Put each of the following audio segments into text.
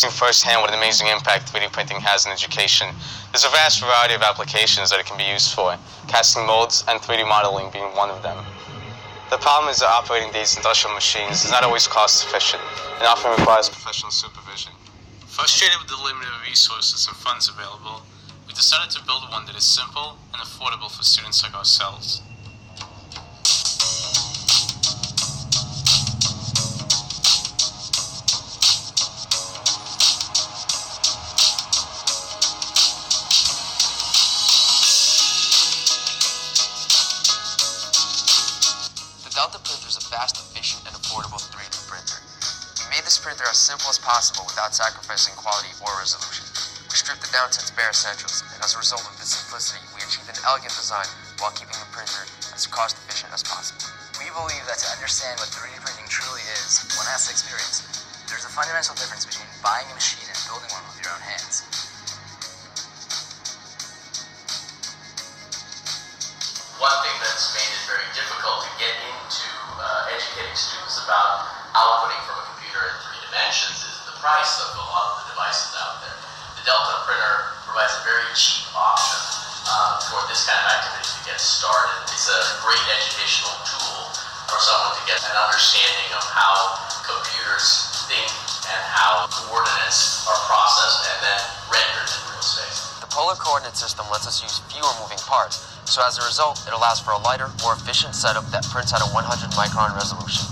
Firsthand what an amazing impact 3D printing has in education. There's a vast variety of applications that it can be used for, casting molds and 3D modeling being one of them. The problem is that operating these industrial machines is not always cost efficient and often requires professional supervision. Frustrated with the limited resources and funds available, we decided to build one that is simple and affordable for students like ourselves. The Delta printer is a fast, efficient, and affordable 3D printer. We made this printer as simple as possible without sacrificing quality or resolution. We stripped it down to its bare essentials, and as a result of this simplicity, we achieved an elegant design while keeping the printer as cost efficient as possible. We believe that to understand what 3D printing truly is, one has to experience it. There's a fundamental difference between buying a machine and building one with your own hands. One thing that's made it very difficult to get into educating students about outputting from a computer in 3 dimensions is the price of a lot of the devices out there. The Delta printer provides a very cheap option for this kind of activity to get started. It's a great educational tool for someone to get an understanding of how computers think and how coordinates are processed and then rendered in real space. The polar coordinate system lets us use fewer moving parts, so as a result, it allows for a lighter, more efficient setup that prints at a 100-micron resolution.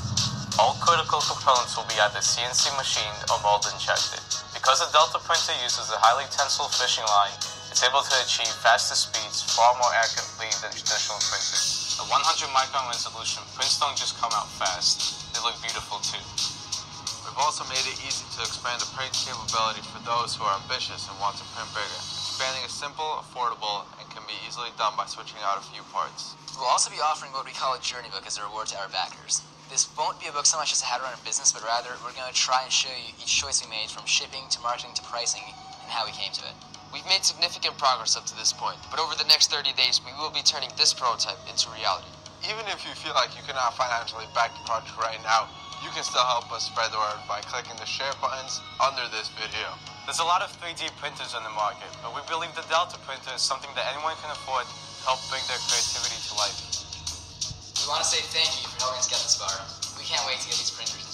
All critical components will be either CNC machined or mold injected. Because the Delta printer uses a highly tensile fishing line, it's able to achieve faster speeds far more accurately than traditional printing. The 100-micron resolution prints don't just come out fast, they look beautiful too. We've also made it easy to expand the print capability for those who are ambitious and want to print bigger. Expanding is simple, affordable, and can be easily done by switching out a few parts. We'll also be offering what we call a journey book as a reward to our backers. This won't be a book so much as how to run a business, but rather we're going to try and show you each choice we made, from shipping to marketing to pricing, and how we came to it. We've made significant progress up to this point, but over the next 30 days, we will be turning this prototype into reality. Even if you feel like you cannot financially back the project right now, you can still help us spread the word by clicking the share buttons under this video. There's a lot of 3D printers on the market, but we believe the Delta printer is something that anyone can afford to help bring their creativity to life. We want to say thank you for helping us get this far. We can't wait to get these printers